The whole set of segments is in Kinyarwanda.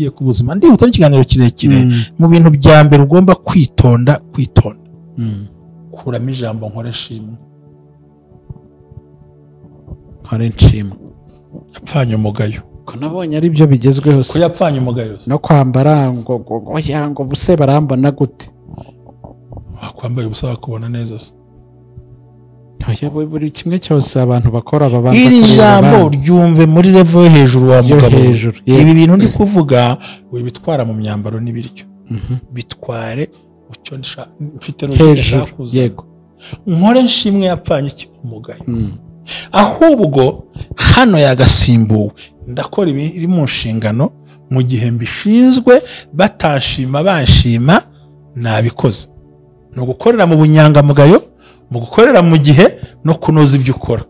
ku buzima ndihuta n'ikiganiro kirekire mu bintu bya mbere ugomba kwitonda kuramo ijambo nkore shimwe yapfanye umugayo ko nabonye ari byo bigezweho ko yapfanye umugayo no kwambara ngo buse barambona gute wakwambaye ubusa bakubona neza se buri kimwe cyose abantu bakora babanza iri jambo ryumve muri level yo hejuru wa mugabo ibi bintu ndi kuvuga wibitwara mu myambaro n'ibiryo bitware ucyo mfite hejuru yego nkore nshimwe yapfanye iki umugayo ahubwo hano yagasimbuwe ndakora ibiri mu nshingano mu gihe mbishinzwe batashima banshima nabikoze no gukorera mu bunyangamugayo mu gukorera mu gihe no kunoza ibyo ukora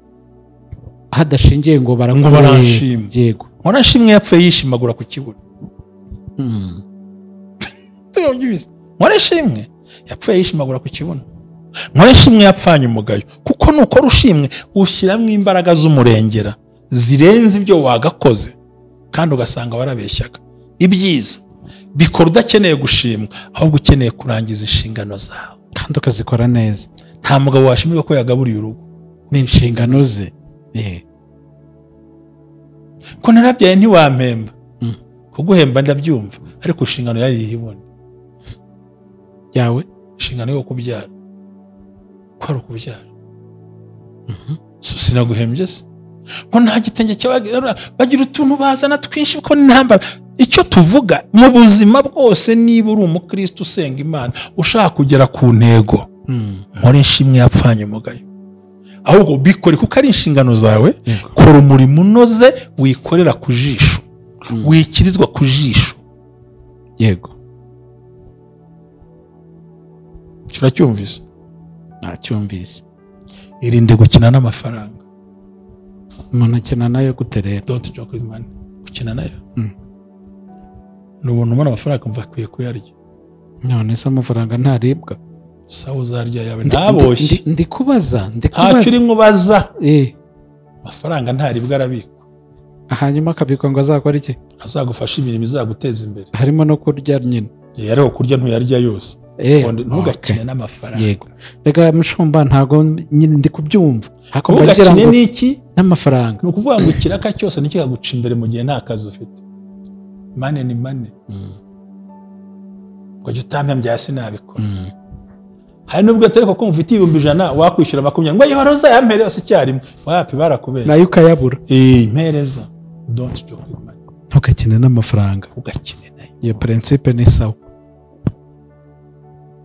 hadashingiye ngo baranshima yego nkora nshimwe yapfuye yishimagura ku kibuno nkora nshimwe yapfuye yishimagura ku kibuno nkora nshimwe yapfanye umugayo kuko nukora ushimwe ushyiramo imbaraga z'umurengera zirenze ibyo wagakoze kandi ugasanga warabeshyaga ibyiza bikora udakeneye gushimwa ahubwo ukeneye kurangiza inshingano zawe kandi ukazikora neza nta mugabo washimirwa ko yagaburiye urugo n'inshingano ze ko narabyaye ntiwampemba kuguhemba ndabyumva ariko inshingano yari ihibone yawe inshingano yo kubyara ko ari ukubyara sinaguhembye se ko nta gitenge bagira utuntu bazana twinshi ko n'intambara icyo tuvuga mu buzima bwose niba uri umukristo usenga Imana ushaka kugera ku ntego nkore nshimwe yapfanye umugayo ahubwo bikore kuko ari inshingano zawe kora umurimo unoze wikorera ku jisho wikirizwa ku jisho yego kiracyumvise ntacyumvise irinde gukina n'amafaranga umuntu akina nayo gute rero don't joke with money gukina nayo n'ubuntu ubona amafaranga mva akwiye kuyarya none se amafaranga ntaribwa sawa uzarya yawe ntaboshye ndi kubaza ntacyo uri mubaza amafaranga ntaribwa arabikwa hanyuma akabikwa ngo azakora iki azagufasha imirimo izaguteza imbere harimo no kurya nyine rero kurya ntuyarya yose ntugakine n'amafaranga yego rega mushumba ntago nyine ndi kubyumva ntugakine n'iki n'amafaranga ni ukuvuga ngo ikiraka cyose ntikikaguca imbere mu gihe nta kazi ufite mane ni mane ngo jya utampembye hasi nabikora hari nubwo atari ko mufite ibihumbi 100 wakwishyura 20 ngo yehora uzayampere yose icyarimwe wapi barakubera nayo ukayabura mpereza don't joke with money ntugakine n'amafaranga ugakine nayo iyo principe ni sawa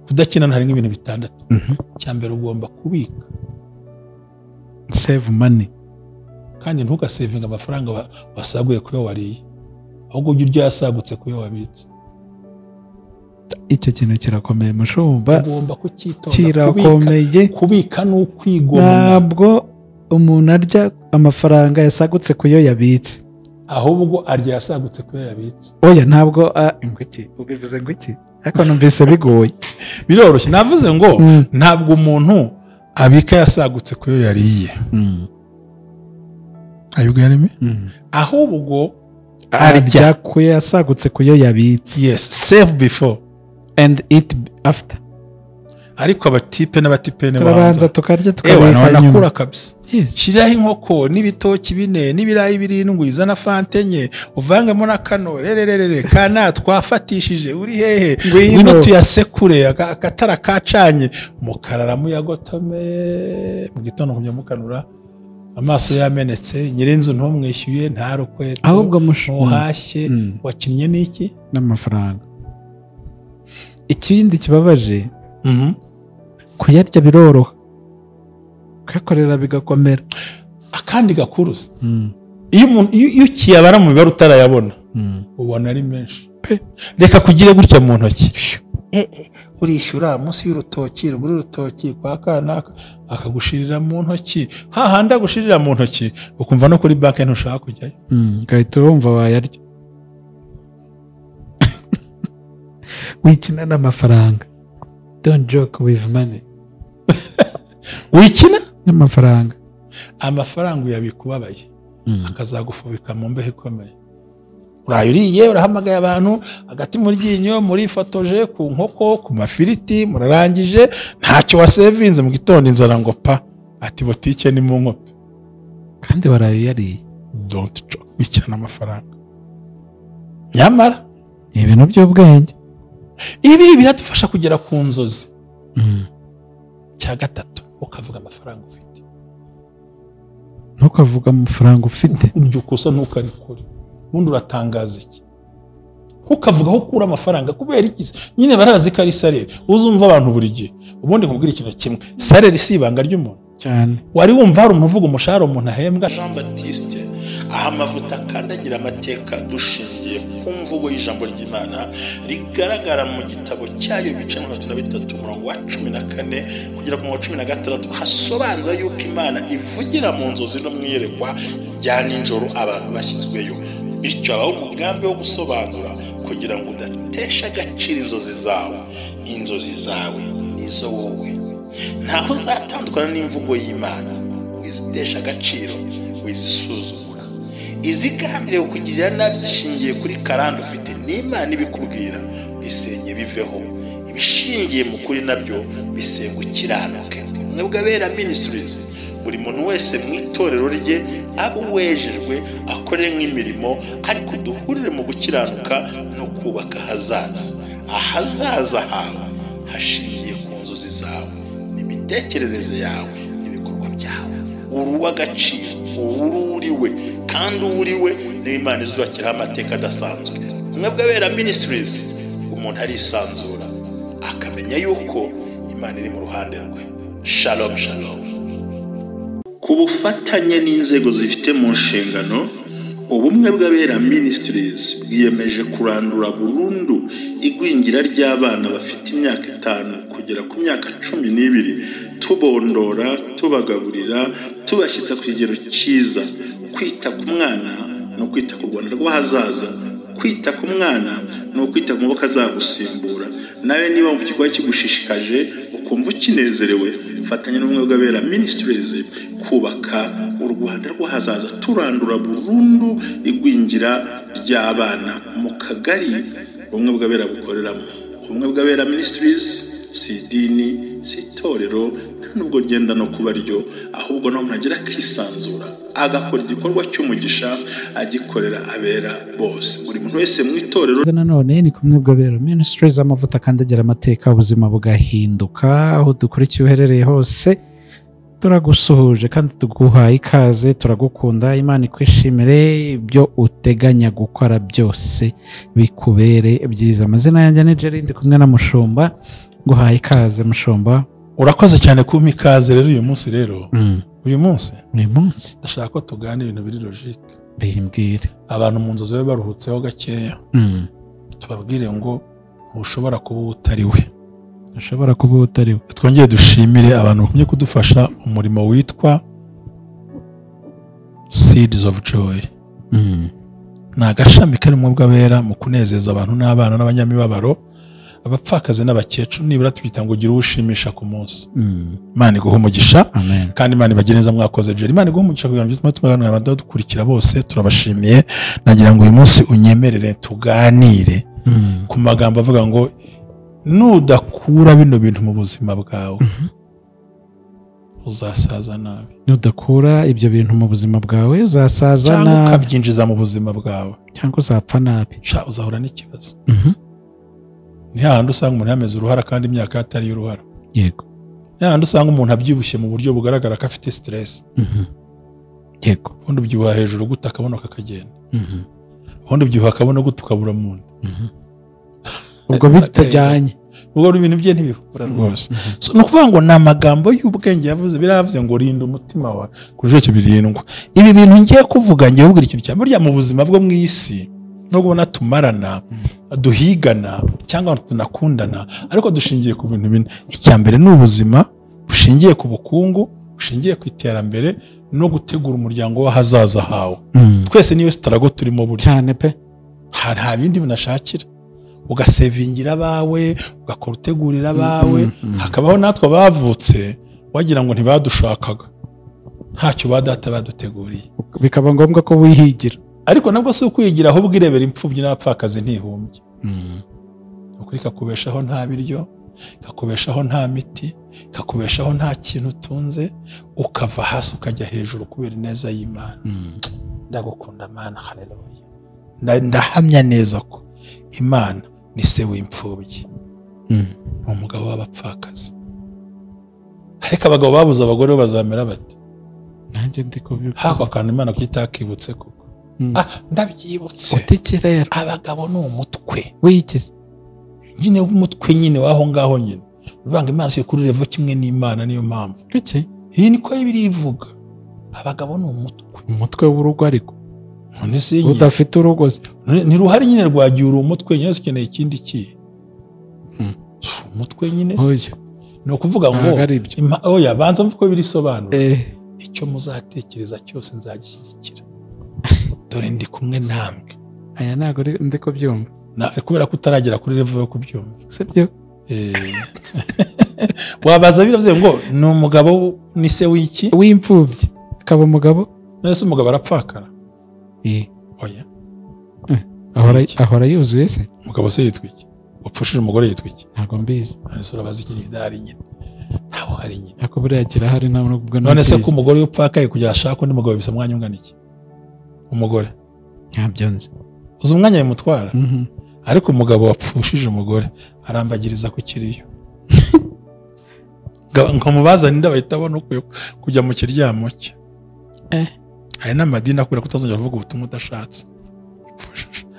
kudakina hari nk'ibintu bitandatu cyambere ugomba kubika save money kandi ntugasevinga amafaranga wasaguye kuyo wariye ahubwo ujye urya yasagutse kuyo wabitse icyo kintu kirakomeye mushumba ugomba kukitonda kirakomeye kubika n'ukwigomwa ntabwo umuntu arya amafaranga yasagutse kuyo yabitse ahubwo arya yasagutse kuyo yabitse oya ntabwo ingwiki ubivuze ngo iki ariko numvise bigoye biroroshye navuze ngo ntabwo umuntu abika yasagutse kuyo yariye ayubwo yarime ahubwo arya kuyo yasagutse kuyo yabitse yes save before and eat after ariko abatipe n'abatipene turabanza tukarya tukabika nyuma kabisa shiraho inkoko n'ibitoki 4 n'ibirayi 7 izana fante enye uvangemo na kano rererere kana twafatishije uri hehe ngwino tuyasekure akatara kacanye mukararamu yagotome mu gitondo kunyamukanura amaso yamenetse nyirinzu ntumwishyuye ntarukweto ahubwo muhashye wakinnye n'iki n'amafaranga ikindi kibabaje kuyarya biroroha kakorera bigakomera akandi gakuruza iyo ukiyabara mu mibare utarayabona ubona ari menshi reka kugire gutya mu ntoki urishyura munsi y'urutoki ruguru urutoki kwa kanaka akagushirira mu ntoki hahandi agushirira mu ntoki ukumva no kuri banki ntushaka kujyayo ugahita wumva wayarya wikina n'amafaranga don't joke with money wikina uraye uriye urahamagaye abantu hagati mu ryinyo murifotoje ku nkoko ku mafiriti murarangije ntacyo wasevinze mu gitondo inzara ngo pa ati botike ni mu nkope kandi waraye yariye don't joke wikirana amafaranga nyamara ni ibintu by'ubwenge ibi biradufasha kugera ku nzozi cya gatatu ukavuga amafaranga ufite ntukavuga amafaranga ufite uryo kosa ntukarikore ubundi uratangaza iki ukavuga aho ukura amafaranga kubera iki nyine barazi ko ari salary uzumva abantu buri gihe ubundi nkubwira ikintu kimwe salary si ibanga ry'umuntu cyane wari wumva hari umuvugo umushahara umuntu ahembwa Jean Baptiste aha amavuta akandagira amateka dushingiye ku mvugo y'ijambo ry'Imana rigaragara mu gitabo cyayo bice 33 umurongo wa 14 kugera ku 16 hasobanura yuko Imana ivugira mu nzozi no mwiyerekwa rya ninjoro abantu bashyizweyo bityo abaho umugambi wo gusobanura kugira ngo udatesha agaciro inzozi zawe nizo wowe ntaho uzatandukana n'imvugo y'Imana wizitesha agaciro wizisuzugura izigambiriye kukugirira nabi zishingiye kuri karande ufite n'Imana ibikubwira bisenye biveho ibishingiye mu kuri nabyo bisenga ukiranuke mwebwe abera ministries buri muntu wese mu itorero rye abo wejejwe akore nk'imirimo ariko duhurire mu gukiranuka no kubaka ahazaza hawe hashingiye ku nzozi zawe n'imitekerereze yawe n'ibikorwa byawe uruw'agaciro ururiwe kandi uriwe n'Imana izubakiraho amateka adasanzwe mwebwe abera ministries umuntu arisanzura akamenya yuko Imana iri mu ruhande rwe shalom shalom ku bufatanye n'inzego zifite mu nshingano ubumwe bw'abera ministries bwiyemeje kurandura burundu igwingira ry'abana bafite imyaka 5 kugera ku myaka 12 tubondora tubagaburira tubashyitsa ku kigero cyiza kwita ku mwana no kwita ku Rwanda rw'ahazaza kwita ku mwana no kwita ku maboko azagusimbura nawe niba mu kigo kigushishikaje ukumva ukinezerewe fatanya n'umwe bw'abera ministries kubaka u Rwanda rw'ahazaza turandura burundu igwingira ry'abana mu kagari umwe bw'abera bukoreramo umwe bw'abera ministries si dini si torero nubwo genda no kuba ryo ahubwo no munagira kisanzura agakora igikorwa cy'umugisha agikorera abera bose buri muntu wese mu itorero nanone ni kumwe bw'abera ministries amavuta kandagira amateka ubuzima bugahinduka aho dukurikiye uherereye hose turagusuhuje kandi tuguhaye ikaze turagukunda Imana ikwishimire ibyo uteganya gukora byose bikubere byiza amazina yanjye ni Jerry ndi kumwe na Mushumba guhaye ikaze Mushumba urakoze cyane kumpa ikaze rero uyu munsi uyu munsi ndashaka ko tuganira ibintu biri logique bimbwire abantu mu nzozi baruhutseho gakeya tubabwire ngo ntushobora kuba utari we ushobora kuba utari twongeye dushimire abantu bakumye kudufasha umurimo witwa Seeds of Joy ni agashami kari mu bw'abera mu kunezeza abantu n'abana n'abanyamibabaro abapfakazi n'abakecuru nibura tubita ngo ugire ushimisha ku munsi Imana iguhe umugisha kandi Imana ibagire neza mwakoze Jerry Imana iguhe umugisha kugira ngo bituma tuganira abadukurikira bose turabashimiye nagira ngo uyu munsi unyemerere tuganire ku magambo avuga ngo nudakura bino bintu mu buzima bwawe uzasaza nabi nudakura ibyo bintu mu buzima bwawe uzasaza nabi cyangwa ukabyinjiza mu buzima bwawe cyangwa uzapfa nabi uzahura n'ikibazo ni hahandi usanga umuntu yameze uruhara kandi imyaka atari y'uruhara yego ni hahandi usanga umuntu abyibushye mu buryo bugaragara ko afite stress yego ubundi ubyibuha hejuru gute akabono kakagenda ubundi ubyibuha akabono gute ukabura mu nda ubwo bitajyanye ubwo ibintu bye ntibihura rwose ni ukuvuga ngo ni amagambo y'ubwenge yavuze biravuze ngo rinda umutima wawe kuri icyo birindwa ibi bintu ngiye kuvuga ngiye kubwira ikintu cyane burya mu buzima bwo mu isi no kubona tumarana duhigana cyangwa tunakundana ariko dushingiye ku bintu bine icya mbere ni ubuzima bushingiye ku bukungu bushingiye ku iterambere no gutegura umuryango w'ahazaza hawe twese niyo sitarago turimo burya cyane pe nta bindi binashakira ugasevingira abawe ugakora utegurira abawe hakabaho natwe bavutse wagira ngo ntibadushakaga ntacyo ba data baduteguriye bikaba ngombwa ko wihigira ariko nabwo si ukwigira ahubwo irebera imfubyi n'abapfakazi ntihumbye. Ukuri kakubeshaho nta biryo, kakubeshaho nta miti, kakubeshaho nta kintu utunze, ukava hasi ukajya hejuru kubera ineza y'Imana. Ndagukunda Mana, haleluya. Ndahamya neza ko Imana ni se w'imfubyi, ni umugabo w'abapfakazi. Ariko abagabo babuze abagore bazamera bati? Nanjye ndi kubivuga. Hako akantu Imana kuyitakibutse koko. Ndabyibutse. Utikirera. Abagabo ni umutwe. Wikize. Nyine umutwe nyine waho ngaho nyine. Uvanga Imana si kuri level kimwe n'Imana, niyo mpamvu. Kuki? Iyi niko Bibiliya ivuga. Abagabo ni umutwe. Umutwe w'urugo ariko. None se udafite urugo. Ni ruhari nyine rwagiye uri umutwe nyine ukeneye ikindi kiye. Umutwe nyine. Oya. No kuvuga ngo oya banza mvuko birisobanura. Icyo muzatekereza cyose nzagishyigikira. Dore ndi kumwe namwe. Aya ntago ndi ko byumva. Kubera ko utaragera kuri level yo kubyumva. Sibyo? Wabaza biravuze ngo ni umugabo ni se w'iki? W'imfubyi. Akaba umugabo? Nese umugabo arapfakara. Oya. Ahora yuzuye se? Umugabo se yitwa iki? Wapfushije umugore yitwa iki? Ntago mbizi. Nese urabaza iki n'idari nyine. Ntaho hari nyine. Ako buriya agira hari nta nubwo. None se ko umugore upfakaye kujya ashaka undi mugabo bisa mwanya ungana iki? Umugore. Ntabyo nzi. Uzi umwanya bimutwara? Ariko umugabo wapfushije umugore arambagiriza ku kiriyo. Ngo mubaza ninde bahita abona kujya mu kiryamo cye. Hari n'amadini akubwira ko utazongera kuvuga ubutumwa udashatse.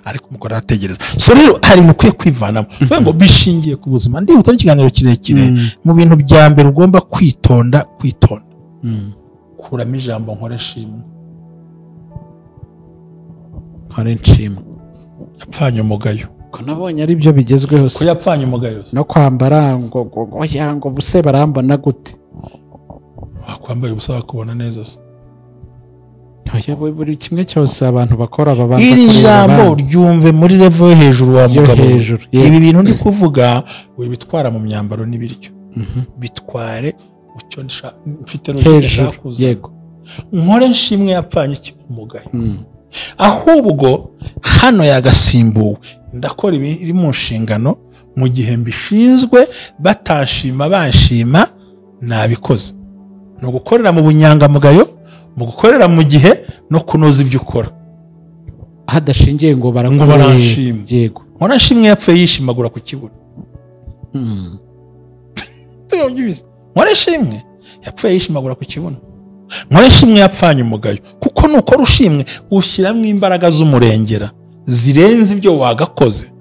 Ariko umugore arategereza. So rero hari mukwiye kwivanamo. Ngo bishingiye ku buzima. Ndihuta n'ikiganiro kirekire mu bintu bya mbere ugomba kwitonda. Kuramo ijambo nkore shimwe. Nkore nshimwe. Yapfanye umugayo. Ko nabonye ari byo bigezweho. Ko yapfanye umugayo. No kwambara ngo buse barambona gute? Wakwambaye ubusa bakubona neza se. Oya buri kimwe cyose abantu bakora babanza kureba. Iri jambo ryumve muri level yo hejuru wa mugabo. Ibi bintu ndi kuvuga we bitwara mu myambaro n'ibiryo. Bitware ucyo mfite hejuru. Yego. Nkore nshimwe yapfanye umugayo. Ahubwo hano yagasimbuwe ndakora ibiri mu nshingano mu gihe mbishinzwe batashima banshima nabikoze. No gukorera mu bunyangamugayo, mu gukorera mu gihe no kunoza ibyo ukora. Hadashingiye ngo baranshima. Yego. Nkora nshimwe yapfuye yishimagura ku kibuno. Nkora nshimwe yapfuye yishimagura ku kibuno. Nkora nshimwe yapfanye umugayo kuko nuko rushimwe ushyiramo imbaraga z'umurengera zirenze ibyo wagakoze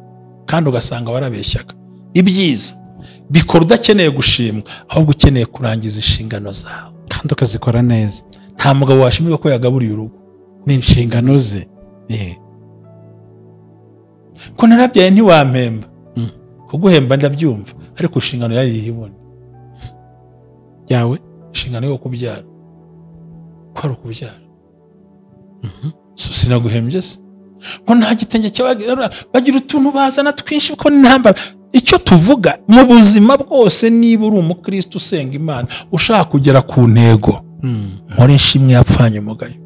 kandi ugasanga warabeshyaga. Ibyiza bikora udakeneye gushimwa ahubwo ukeneye kurangiza inshingano zawe kandi ukazikora neza. Nta mugabo washimirwa ko yagaburiye urugo n'inshingano ze. Ko narabyaye ntiwampemba. Kuguhemba ndabyumva ariko inshingano yari ihibona yawe. Inshingano yo kubyara kwari ukubyara. So sinaguhembye se ko nta gitenge cyabagira bagira utuntu bazana twinshi ko ntambara. Icyo tuvuga mu buzima bwose niba uri umukristo usenga Imana ushaka kugera ku ntego nkore nshimwe yapfanye umugayo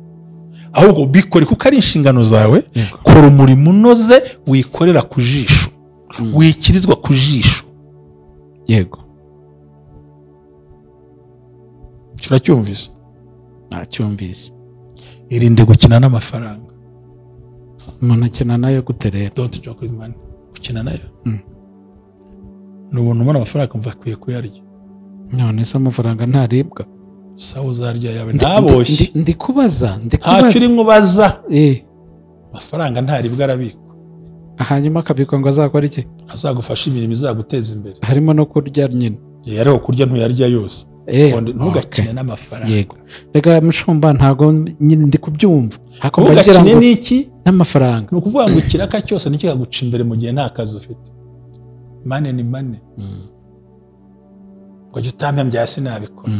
ahubwo bikore kuko ari inshingano zawe. Kora umurimo unoze wikorera ku jisho wikirizwa ku jisho. Yego. Turacyumvise? Nacyumvise. Irinde gukina n'amafaranga. Umuntu akina nayo gute rero? Don't joke with money. Gukina nayo. N'ubuntu ubona amafaranga mva akwiye kuyarya. None se amafaranga ntaribwa. Sawa uzarya yawe ntaboshye. Ndi kubaza. Ntacyo uri mubaza. Amafaranga ntaribwa arabikwa. Hanyuma akabikwa ngo azakora iki? Azagufasha imirimo izaguteza imbere. Harimo no kurya nyine. Rero kurya ntuyarya yose. Ntugakine n'amafaranga. Yego. Rega mushumba ntago nyine ndi kubyumva. Ntugakine n'iki? N'amafaranga. Ni ukuvuga ngo ikiraka cyose nikikaguca imbere mu gihe nta kazi ufite. Mane ni mane. Ngo jya utampembye hasi nabikora.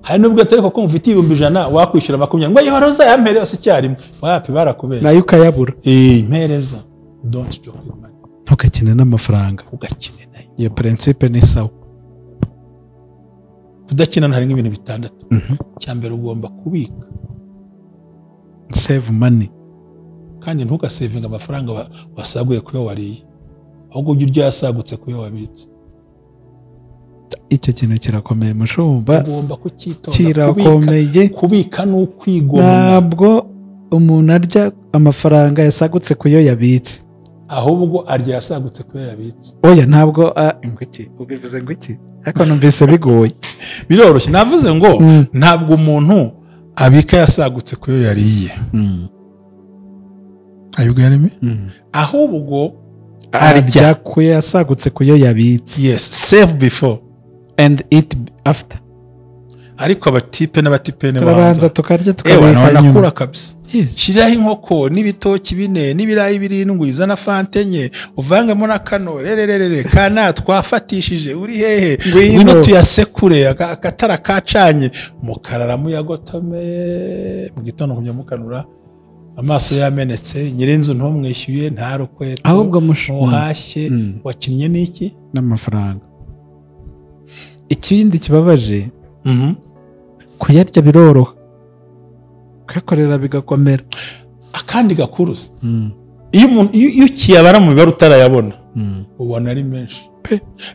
Hari nubwo atari ko mufite 100,000 wakwishyura 20 ngo yihora uzayampere yose icyarimwe. Wapi barakubera. Nayo ukayabura. Mpereza. Don't joke with money. Ntugakine n'amafaranga. Ugakine nayo. Iyo principe ni sawa. Kudakina hari nk'ibintu bitandatu. Cyambere ugomba kubika. Save money. kandi ntugasevinga amafaranga wasaguye kuyo wariye, ahubwo ujye urya yasagutse kuyo wabitse. icyo kintu kirakomeye mushumba, ugomba kucyitoza. kirakomeye. Kubika ni ukwigomwa. Ntabwo umuntu arya amafaranga yasagutse kuyo yabitse, ahubwo arya yasagutse kuyo yabitse. oya ntabwo ingwiki ubivuze ngo iki, ariko numvise bigoye. Biroroshye, navuze ngo ntabwo umuntu abika yasagutse kuyo yariye. Ayuga yarimi? Ahubwo arya kuyo yasagutse kuyo yabitse. Yes, save before and eat after. Ariko abatipe n'abatipene turabanza tukarya tukabika nyuma. Nakura kabisa. Yes. Shiraho inkoko n'ibitoki 4 n'ibirayi 7 izana fante enye uvangemo na kano rererere kana twafatishije uri hehe ngwino tuyasekure akatara kacanye mukarara muyagotome mu gitondo kunyamukanura amaso yamenetse nyirinzu ntumwishyuye nta rukweto ahubwo muhashye wakinnye n'iki n'amafaranga. Ikindi kibabaje kuyarya biroroha, kakorera bigakomera. Akandi gakuruza iyo ukiyabara mu bibara utarayabona ubona ari menshi.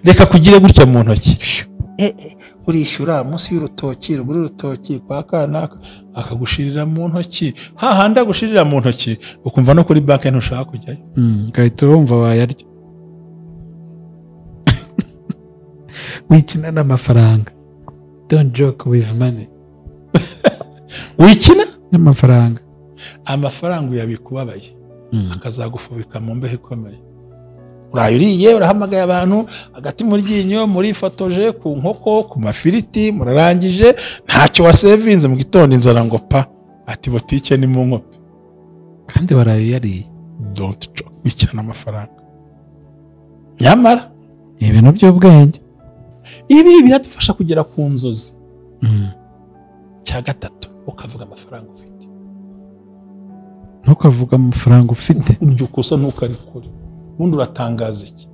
Reka kugire gutya mu ntoki, urishyura munsi y'urutoki ruguru urutoki kwa kanaka akagushirira mu ntoki, hahandi agushirira mu ntoki ukumva no kuri banki ntushaka kujyayo. Gahita wumva wayarya. Wikina n'amafaranga. Don't joke with money. Wikina n'amafaranga. Amafaranga uyabikubabaye akazagufubika mu mbeho ikomeye. Urayuriye urahamagaye abantu agati mu ryinyo muri fotoje ku nkoko ku mafiriti murarangije ntacyo wasevinze mu gitondo inzara ngo pa ati botike ni mu nkope kandi warayariye. Don't joke wikina n'amafaranga. Nyamara ibintu by'ubwenge ibi biradufasha kugera ku nzozi. Cya gatatu ukavuga amafaranga ufite. Ntukavuga amafaranga ufite. Uryo kosa ntukarikore. Bundi uratangaza iki?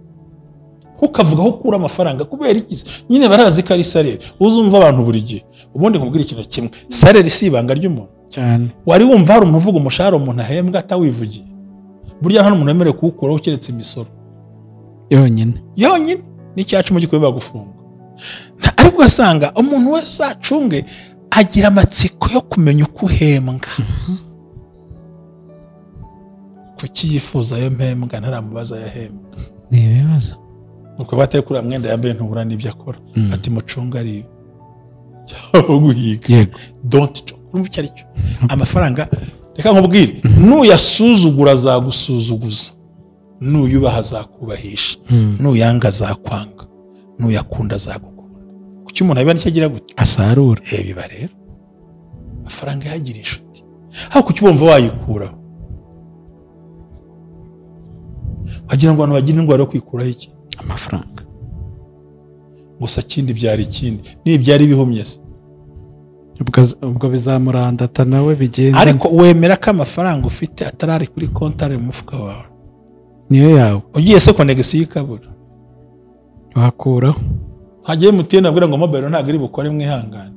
Ukavuga aho ukura amafaranga kubera iki? Nyine barazi ko ari salary. Uzumva abantu buri gihe. Ubundi nkubwira ikintu kimwe. Salary si ibanga ry'umuntu. Cyane. Wari wumva hari umuvugo umushahara umuntu ahembwa atawivugiye. Burya hano umuntu yemerewe kuwukuraho keretse imisoro. Yonyine. N'icyacu mu gikwiye bagufunga. Ariko ugasanga umuntu wese acunge agira amatsiko yo kumenya uko uhembwa. Kuki yifuza yo mpembwa ntaramubaza yahembwa? Ni ibibazo. Nuko batari kuri amwenda yambaye ntubura n'ibyo akora. Ati mucunga ari cyangwa guhiga. Yego. Don't joke. Urumva icyo ari cyo. Amafaranga reka nkubwire nuyasuzugura azagusuzuguza. Nuyubaha azakubahisha. Nuyanga azakwanga. Nuyakunda azagukunda. Kuki umuntu abiba nicyo agira gute? Asarura. Biba rero. Amafaranga yagira inshuti. Aho kuki bumva wayikuraho? Wagira ngo abantu bagira indwara yo kwikuraho iki? Amafaranga. Gusa kindi byari ikindi. Ni byari bihumye se. Ubwo bizamurandata nawe bigenda. Ariko wemera ko amafaranga ufite atarari kuri kontari mu mufuka wawe. Niyo yawe. Ugiye se konegisiyo ikabura. Wakuraho. Hagiye mutiye nabwira ngo mobile ntabwo iri bukore mwihangane.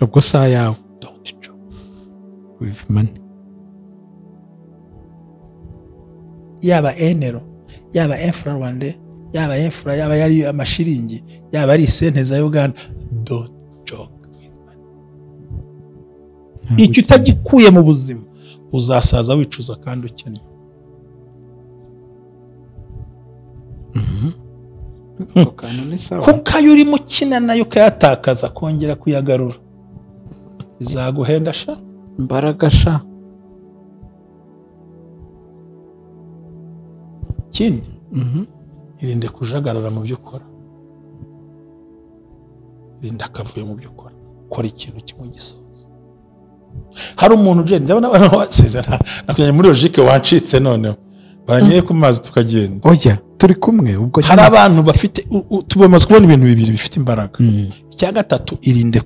Ubwo saa yawe. Don't joke with money. Yaba enero, yaba enfra Rwanda, yaba enfra, yaba yari amashiringi, yaba ari sente za Uganda. Don't joke with money. Icyo utagikuye mu buzima uzasaza wicuza kandi ukennye. Kuko ayo uri mukina nayo ukayatakaza kongera kuyagarura izaguhenda sha imbaraga sha. Kindi irinde kujagarara mu byo ukora, irinde akavuyo mu byo ukora, kora ikintu kimwe gisoza. Hari umuntu je ndabona abantu basezerana nakujyanye muri logique wancitse noneho banyeye ku mazi tukagenda. Oya turi kumwe ubwo hari abantu bafite tubamaze kubona ibintu bibiri bifite imbaraga. Icya gatatu irinde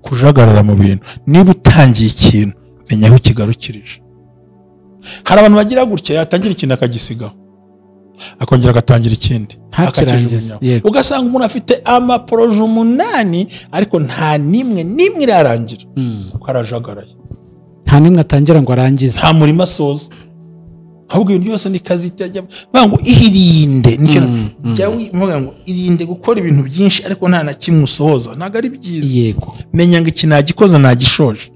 kujagarara mu bintu. Niba utangiye ikintu menya aho kigarukirije. Hari abantu bagira gutya yatangira ikintu akagisigaho akongera agatangira ikindi akakirangiza. Ugasanga umuntu afite amaproje 8 ariko nta nimwe irarangira kuko arajagaraye. nta nimwe atangira ngo arangize, nta murimo asoza, ahubwo ibintu byose ni kazi itajya ngo irinde nicyo jya wivuga ngo irinde gukora ibintu byinshi ariko nta na kimwe usohoza, ntago ari byiza. yego menya ngo iki nagikoza nagishoje,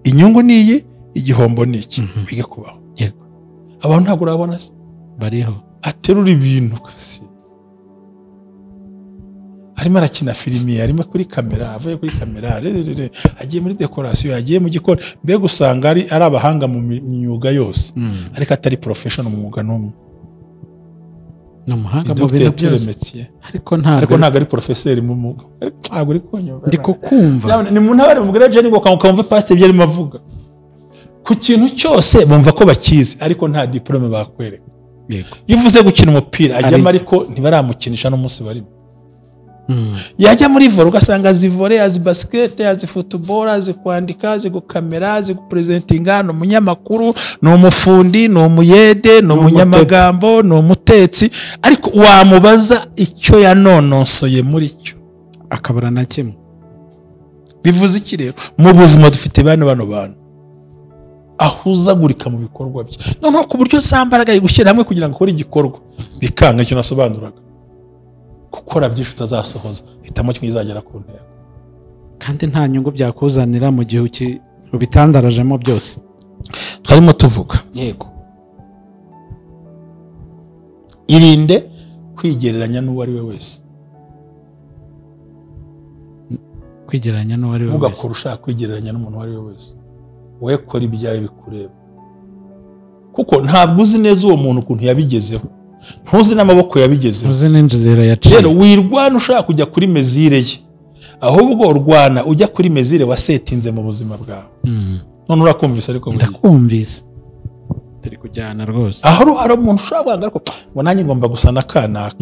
inyungu ni iyi, igihombo ni iki, bige kubaho. yego abantu ntabwo urabona se bariho aterura ibintu kasi, arimo arakina filimi, arimo kuri kamera, avuye kuri kamera agiye muri dekorasiyo, agiye mu gikoni, mbega usanga ari abahanga mu myuga yose ariko atari professional mu mwuga n'umwe. ni umuhanga mu bintu byose ariko ntabwo ari professeur mu mwuga, ntabwo uri kunyumva. ndi kukumva ni mu ntabare mu garage ngo ukamva pastor ibyo arimo avuga ku kintu cyose, bumva ko bakizi ariko nta diplome bakwereka. yego iyo uvuze gukina umupira ajyamo ariko ntibaramukinisha n'umunsi barimo. yajya muri vore ugasanga azi vore, azi basket, azi football, azi kwandika, azi gukamera, azi gupresentinga, ni umunyamakuru, ni umufundi, ni umuyede, ni umunyamagambo, ni umutetsi, ariko wamubaza icyo yanonosoye muri cyo akabura na kimwe. bivuze iki rero? mu buzima dufite bano bantu ahuzagurika mu bikorwa bye, noneho ku buryo zambaraga gushyira hamwe kugira ngo akore igikorwa bikanga. icyo nasobanuraga gukora byinshi utazasohoza, hitamo kimwe izagera ku ntego, kandi nta nyungu byakuzanira mu gihe ubitandarajemo byose. twarimo tuvuga yego irinde kwigereranya n'uwo ari we wese. kwigereranya n'uwo ari we wese, ntugakore ushaka kwigereranya n'umuntu uwo ari we wese, wowe kora ibyawe bikureba, kuko ntabwo uzi neza uwo muntu ukuntu yabigezeho, ntuzi n'amaboko yabigezeho, ntuzi n'inzira yaciye. rero wirwana ushaka kujya kuri mezire ye, ahubwo urwana ujya kuri mezire wasetinze mu buzima bwawe. none urakumvise? ariko ndakumvise, turi kujyana rwose. aho hari umuntu ushobora kuvuga ngo nanjye ngomba gusa na kanaka,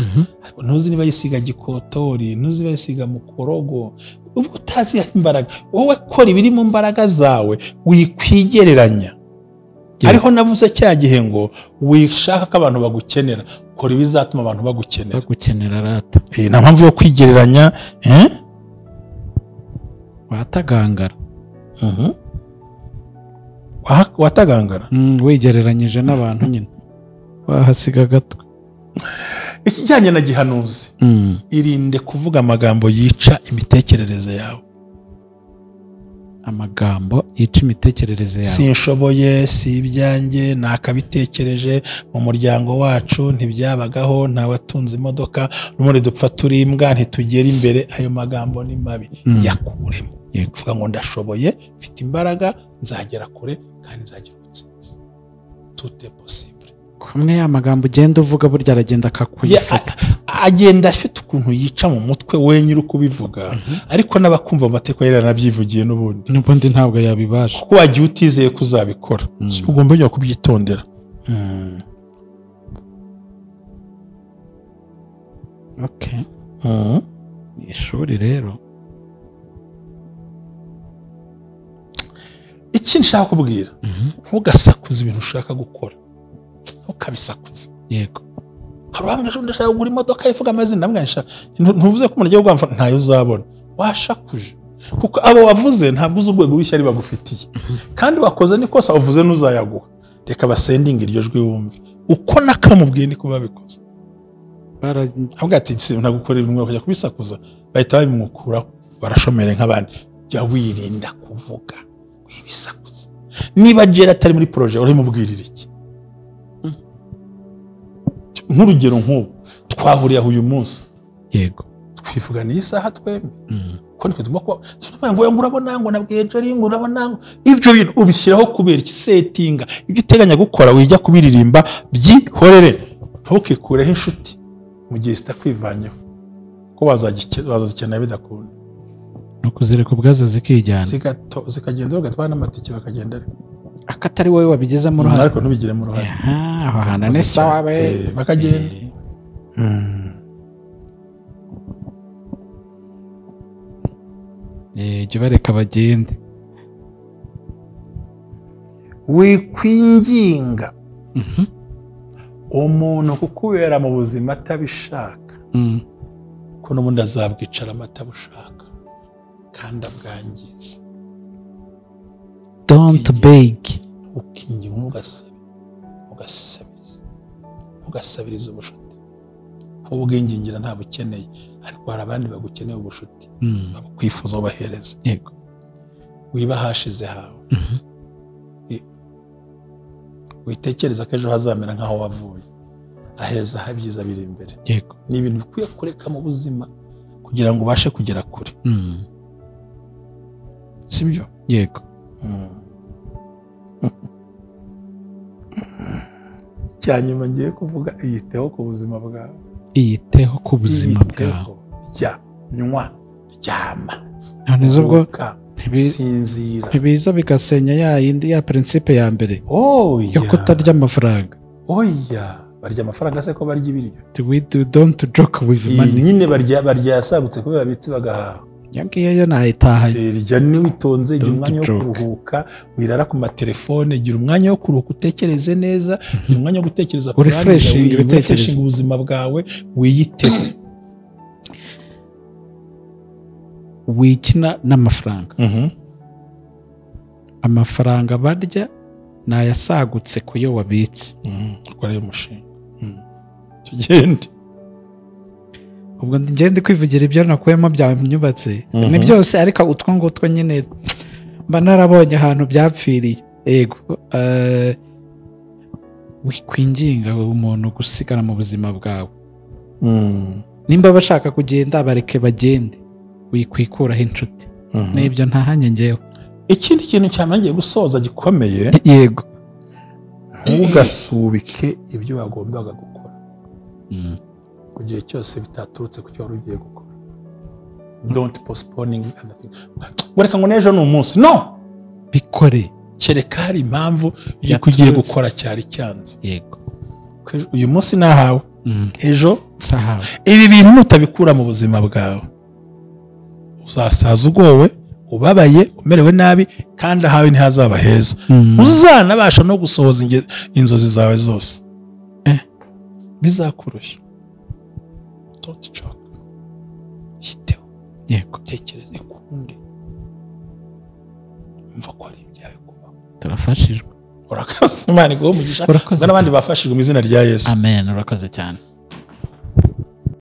ntuzi niba yisiga gikotori, ntuzi niba yisiga mukorogo, ubwo utazi imbaraga. wowe kora ibiri mu mbaraga zawe, wikwigereranya. ariho navuze cya gihe ngo wishaka ko abantu bagukenera, kora ibizatuma abantu bagukenera rata. nta mpamvu yo kwigereranya. watagangara watagangara wigereranyije n'abantu nyine wahasiga gato. ikijyanye na gihanuzi, irinde kuvuga amagambo yica imitekerereze yawe. amagambo yica imitekerereze yawe. sinshoboye, si ibyanjye, nakabitekereje, mu muryango wacu ntibyabagaho, ntawatunze imodoka, n'ubundi dupfa turi imbwa ntitugera imbere. ayo magambo ni mabi, yakuremo. kuvuga ngo ndashoboye, mfite imbaraga, nzagera kure kandi nzagira ubutsinzi. tout est possible. kumwe ya magambo ugenda uvuga burya aragenda akakuyifata, agenda afite ukuntu yica mu mutwe wenyine uko ubivuga, ariko n'abakumva amateka yari yanabyivugiye n'ubundi ntabwo yabibasha, kuko wagiye utizeye ko uzabikora. ugomba kujya kubyitondera. ishuri rero iki nshaka kubwira, ntugasakuze ibintu ushaka gukora, ntukabisakuze. yego hari uwambwira ngo ndashaka kugura imodoka ivuga amazina, ntuvuze ko umuntu agiye kugura ntayo uzabona, washakuje. kuko abo wavuze ntabwo uzi urwego rw'ishyari bagufitiye, kandi wakoze n'ikosa uvuze n'uzayaguha. reka basendinge iryo jwi wumve, uko nakamubwiye niko babikoze. avuga ati ntagukorera ibintu bakajya kubisakuza, bahita babimukuraho, barashomere nk'abandi. jya wirinda kuvuga ibisakuza. niba jera atari muri projet urimubwirira iki? nk'urugero nk'ubu twahuriye aho uyu munsi, yego twivuganiye isaha twembi, ko nitwe tugomba kuba ngo urabona ngo nabwiye Jeri ngo urabona ngo ibyo bintu ubishyiraho kubera iki? setinga ibyo uteganya gukora, wijya kubiririmba byihorere, ntukikureho inshuti mu gihe zitakwivanyeho, ko wazazikenera bidakunda. no kuzireka ubwazo zikijyana, zikagenda bagatwara n'amatike bakagenda, akatari wowe wabigizemo uruhare, ariko ntubigiremo uruhare. aho hantu ni sawa bakagenda. jya bareka bagende. wikwinginga umuntu kukubera mu buzima atabishaka, ko n'ubundi azabwicaramo atabushaka kandi abwangiza. don't beg. ukinginga ugasabiriza ubushuti. Aho ubwingingira nta bukeneye, ariko hari abandi bagukeneye ubushuti, babukwifuza ubahereza. Yego. Wiba hashize hawe, witekereza ko ejo hazamera nk'aho wavuye, aheza habyiza biri imbere. Yego. Ni ibintu bikwiye kureka mu buzima kugira ngo ubashe kugera kure. Sibyo? Yego. Cyanyuma ngiye kuvuga, iyiteho ku buzima bwawe. Iyiteho ku buzima bwawe. Jya nywa, ryama, none ubwo sinzira, ntibiza bigasenya ya yindi ya principe ya mbere yo kutarya amafaranga. Oya, barya amafaranga se ko barya ibiryo? We don't joke with money. Nyine barya yasagutse ko babitse bagahaha. Yangiyeyo nahitaha. Rya ni witonze, gira umwanya wo kuruhuka, wirara ku matelefone, gira umwanya wo kuruhuka utekereze neza, gira umwanya wo gutekereza ku refreshing ubuzima bwawe, wiyiteho. Wikina n'amafaranga. Amafaranga barya nayasagutse kuyo wabitse. Ukora umushinga. Tugende. Ubwo ngende kwivugira ibyo nakuyemo byanyubatse. Ni byose ariko utwo ngutwo nyine mba narabonye ahantu byapfiriye. Yego. Wikwinginga umuntu gusigara mu buzima bwawe. Nimba bashaka kugenda bareke bagende. Wikwikuraho inshuti. N'ibyo ntahanye ngewe. Ikindi kintu cyamagiye gusoza gikomeye. Yego. Ntugasubike ibyo wagombaga gukora. Ku gihe cyose bitaturutse ku cyo wari ugiye gukora. Don't postponing anything. Wereka ngo n'ejo ni umunsi. No! Bikore. Kereka hari impamvu ugiye gukora cyari cyanze. Yego. Uyu munsi nahawe. Ejo sahawe. Ibi bintu nutabikura mu buzima bwawe, uzasaza ugowe, ubabaye, umerewe nabi, kandi ahawe ntihazaba heza. Uzanabasha no gusohoza inzozi zawe zose. Bizakurushya. Don't joke. Yiteho. Yego. Tekereza, ikunde. Mva ko ari ibyawe kubaho. Turafashijwe. Urakoze Imana iguhe umugisha. N'abandi bafashijwe mu izina rya Yesu. Amen. Urakoze cyane.